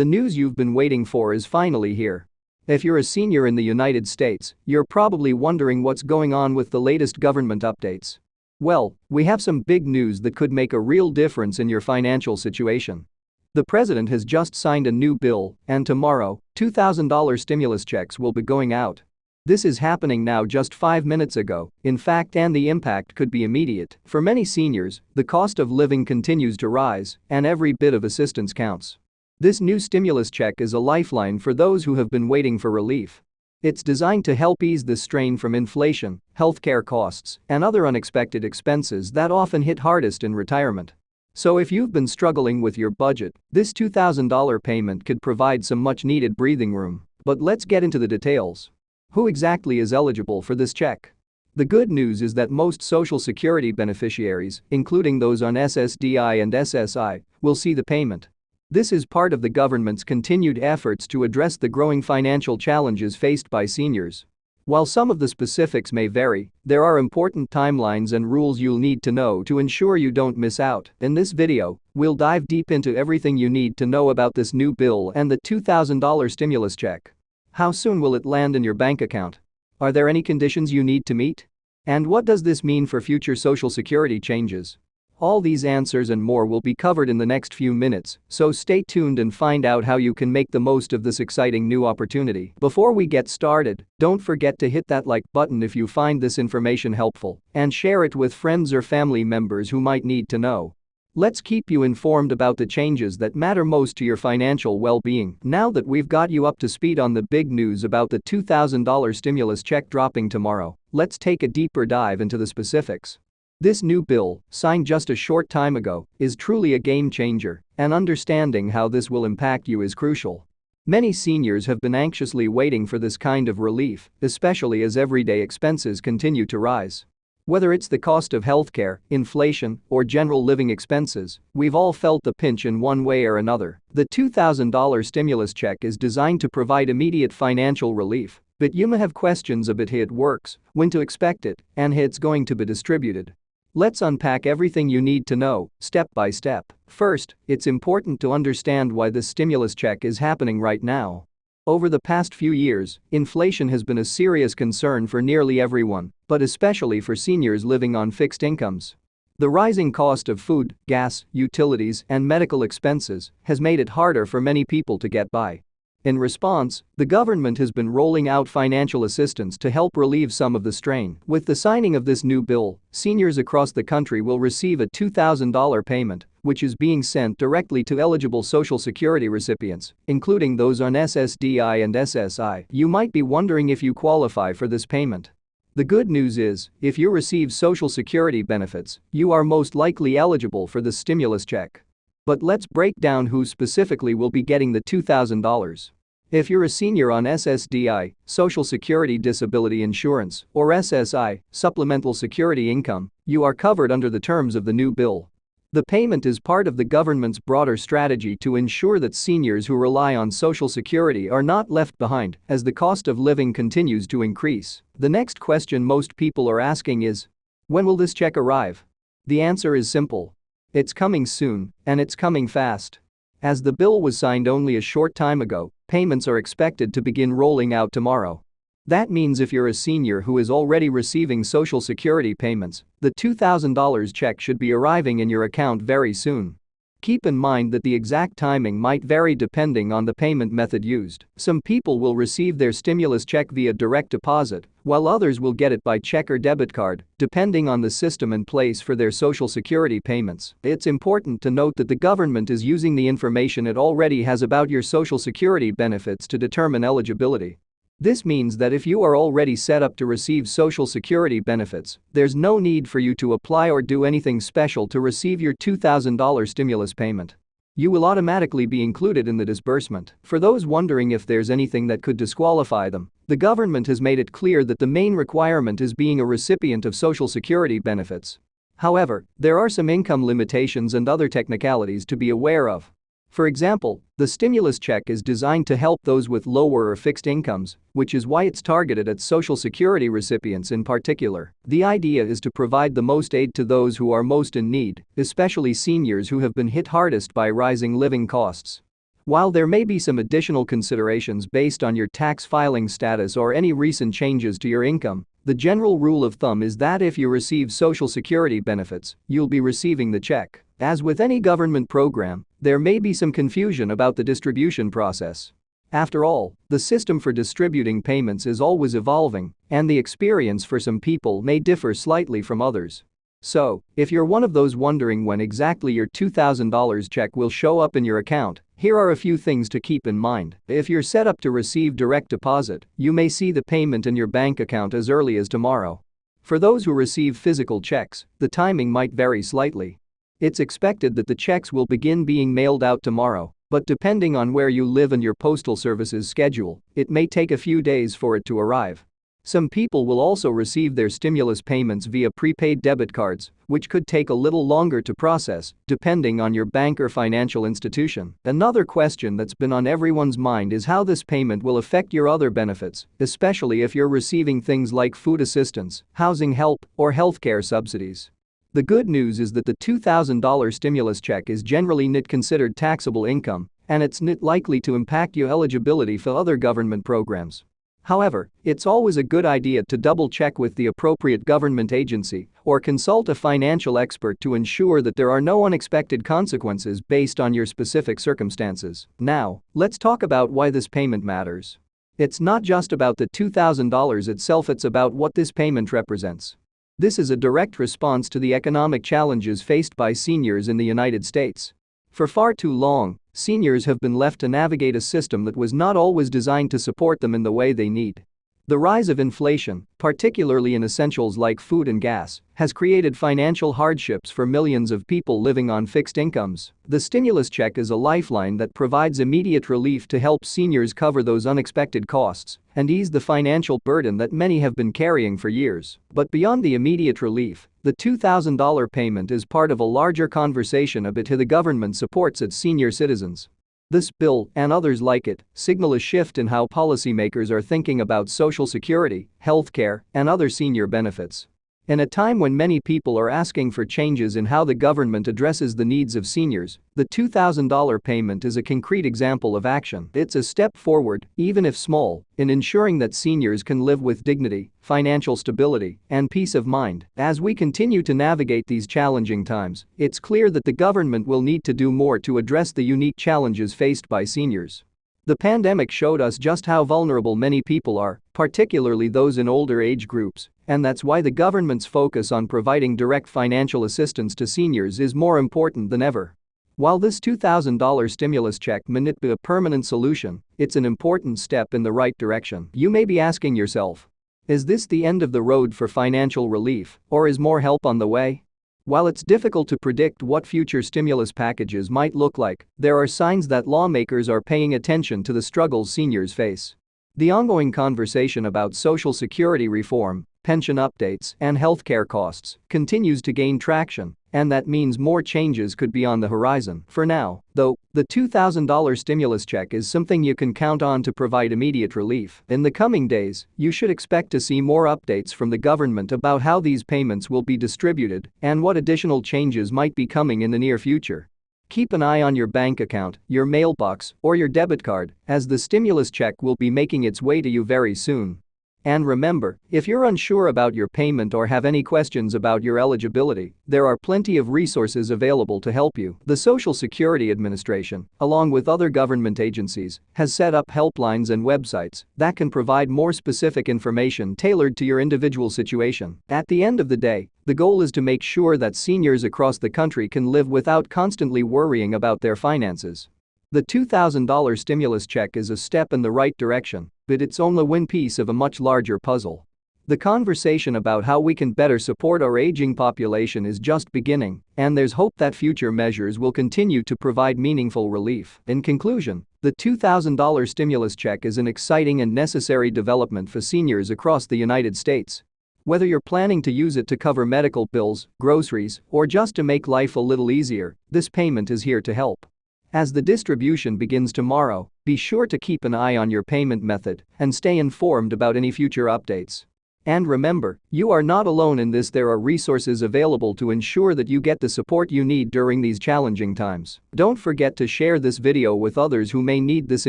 The news you've been waiting for is finally here. If you're a senior in the United States, you're probably wondering what's going on with the latest government updates. Well, we have some big news that could make a real difference in your financial situation. The president has just signed a new bill, and tomorrow, $2,000 stimulus checks will be going out. This is happening now just 5 minutes ago, in fact, and the impact could be immediate. For many seniors, the cost of living continues to rise, and every bit of assistance counts. This new stimulus check is a lifeline for those who have been waiting for relief. It's designed to help ease the strain from inflation, healthcare costs, and other unexpected expenses that often hit hardest in retirement. So if you've been struggling with your budget, this $2,000 payment could provide some much-needed breathing room. But let's get into the details. Who exactly is eligible for this check? The good news is that most Social Security beneficiaries, including those on SSDI and SSI, will see the payment. This is part of the government's continued efforts to address the growing financial challenges faced by seniors. While some of the specifics may vary, there are important timelines and rules you'll need to know to ensure you don't miss out. In this video, we'll dive deep into everything you need to know about this new bill and the $2,000 stimulus check. How soon will it land in your bank account? Are there any conditions you need to meet? And what does this mean for future Social Security changes? All these answers and more will be covered in the next few minutes, so stay tuned and find out how you can make the most of this exciting new opportunity. Before we get started, don't forget to hit that like button if you find this information helpful, and share it with friends or family members who might need to know. Let's keep you informed about the changes that matter most to your financial well-being. Now that we've got you up to speed on the big news about the $2,000 stimulus check dropping tomorrow, let's take a deeper dive into the specifics. This new bill, signed just a short time ago, is truly a game changer, and understanding how this will impact you is crucial. Many seniors have been anxiously waiting for this kind of relief, especially as everyday expenses continue to rise. Whether it's the cost of healthcare, inflation, or general living expenses, we've all felt the pinch in one way or another. The $2,000 stimulus check is designed to provide immediate financial relief, but you may have questions about how it works, when to expect it, and how it's going to be distributed. Let's unpack everything you need to know, step by step. First, it's important to understand why this stimulus check is happening right now. Over the past few years, inflation has been a serious concern for nearly everyone, but especially for seniors living on fixed incomes. The rising cost of food, gas, utilities, and medical expenses has made it harder for many people to get by. In response, the government has been rolling out financial assistance to help relieve some of the strain. With the signing of this new bill, seniors across the country will receive a $2,000 payment, which is being sent directly to eligible Social Security recipients, including those on SSDI and SSI. You might be wondering if you qualify for this payment. The good news is, if you receive Social Security benefits, you are most likely eligible for the stimulus check. But let's break down who specifically will be getting the $2,000. If you're a senior on SSDI, Social Security Disability Insurance, or SSI, Supplemental Security Income, you are covered under the terms of the new bill. The payment is part of the government's broader strategy to ensure that seniors who rely on Social Security are not left behind as the cost of living continues to increase. The next question most people are asking is, when will this check arrive? The answer is simple. It's coming soon, and it's coming fast. As the bill was signed only a short time ago, payments are expected to begin rolling out tomorrow. That means if you're a senior who is already receiving Social Security payments, the $2,000 check should be arriving in your account very soon. Keep in mind that the exact timing might vary depending on the payment method used. Some people will receive their stimulus check via direct deposit, while others will get it by check or debit card, depending on the system in place for their Social Security payments. It's important to note that the government is using the information it already has about your Social Security benefits to determine eligibility. This means that if you are already set up to receive Social Security benefits, there's no need for you to apply or do anything special to receive your $2,000 stimulus payment. You will automatically be included in the disbursement. For those wondering if there's anything that could disqualify them, the government has made it clear that the main requirement is being a recipient of Social Security benefits. However, there are some income limitations and other technicalities to be aware of. For example, the stimulus check is designed to help those with lower or fixed incomes, which is why it's targeted at Social Security recipients in particular. The idea is to provide the most aid to those who are most in need, especially seniors who have been hit hardest by rising living costs. While there may be some additional considerations based on your tax filing status or any recent changes to your income, the general rule of thumb is that if you receive Social Security benefits, you'll be receiving the check. As with any government program, there may be some confusion about the distribution process. After all, the system for distributing payments is always evolving, and the experience for some people may differ slightly from others. So, if you're one of those wondering when exactly your $2,000 check will show up in your account, here are a few things to keep in mind. If you're set up to receive direct deposit, you may see the payment in your bank account as early as tomorrow. For those who receive physical checks, the timing might vary slightly. It's expected that the checks will begin being mailed out tomorrow, but depending on where you live and your postal service's schedule, it may take a few days for it to arrive. Some people will also receive their stimulus payments via prepaid debit cards, which could take a little longer to process, depending on your bank or financial institution. Another question that's been on everyone's mind is how this payment will affect your other benefits, especially if you're receiving things like food assistance, housing help, or healthcare subsidies. The good news is that the $2,000 stimulus check is generally not considered taxable income, and it's not likely to impact your eligibility for other government programs. However, it's always a good idea to double-check with the appropriate government agency or consult a financial expert to ensure that there are no unexpected consequences based on your specific circumstances. Now, let's talk about why this payment matters. It's not just about the $2,000 itself, it's about what this payment represents. This is a direct response to the economic challenges faced by seniors in the United States. For far too long, seniors have been left to navigate a system that was not always designed to support them in the way they need. The rise of inflation, particularly in essentials like food and gas, has created financial hardships for millions of people living on fixed incomes. The stimulus check is a lifeline that provides immediate relief to help seniors cover those unexpected costs and ease the financial burden that many have been carrying for years. But beyond the immediate relief, the $2,000 payment is part of a larger conversation about how the government supports its senior citizens. This bill, and others like it, signal a shift in how policymakers are thinking about Social Security, healthcare, and other senior benefits. In a time when many people are asking for changes in how the government addresses the needs of seniors, the $2,000 payment is a concrete example of action. It's a step forward, even if small, in ensuring that seniors can live with dignity, financial stability, and peace of mind. As we continue to navigate these challenging times, it's clear that the government will need to do more to address the unique challenges faced by seniors. The pandemic showed us just how vulnerable many people are, particularly those in older age groups, and that's why the government's focus on providing direct financial assistance to seniors is more important than ever. While this $2,000 stimulus check may not be a permanent solution, it's an important step in the right direction. You may be asking yourself, is this the end of the road for financial relief, or is more help on the way? While it's difficult to predict what future stimulus packages might look like, there are signs that lawmakers are paying attention to the struggles seniors face. The ongoing conversation about Social Security reform, pension updates, and healthcare costs continues to gain traction, and that means more changes could be on the horizon. For now, though, the $2,000 stimulus check is something you can count on to provide immediate relief. In the coming days, you should expect to see more updates from the government about how these payments will be distributed and what additional changes might be coming in the near future. Keep an eye on your bank account, your mailbox, or your debit card, as the stimulus check will be making its way to you very soon. And remember, if you're unsure about your payment or have any questions about your eligibility, there are plenty of resources available to help you. The Social Security Administration, along with other government agencies, has set up helplines and websites that can provide more specific information tailored to your individual situation. At the end of the day, the goal is to make sure that seniors across the country can live without constantly worrying about their finances. The $2,000 stimulus check is a step in the right direction, but it's only one piece of a much larger puzzle. The conversation about how we can better support our aging population is just beginning, and there's hope that future measures will continue to provide meaningful relief. In conclusion, the $2,000 stimulus check is an exciting and necessary development for seniors across the United States. Whether you're planning to use it to cover medical bills, groceries, or just to make life a little easier, this payment is here to help. As the distribution begins tomorrow, be sure to keep an eye on your payment method and stay informed about any future updates. And remember, you are not alone in this. There are resources available to ensure that you get the support you need during these challenging times. Don't forget to share this video with others who may need this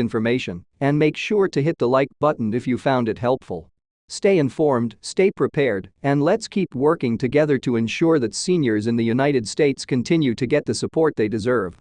information, and make sure to hit the like button if you found it helpful. Stay informed, stay prepared, and let's keep working together to ensure that seniors in the United States continue to get the support they deserve.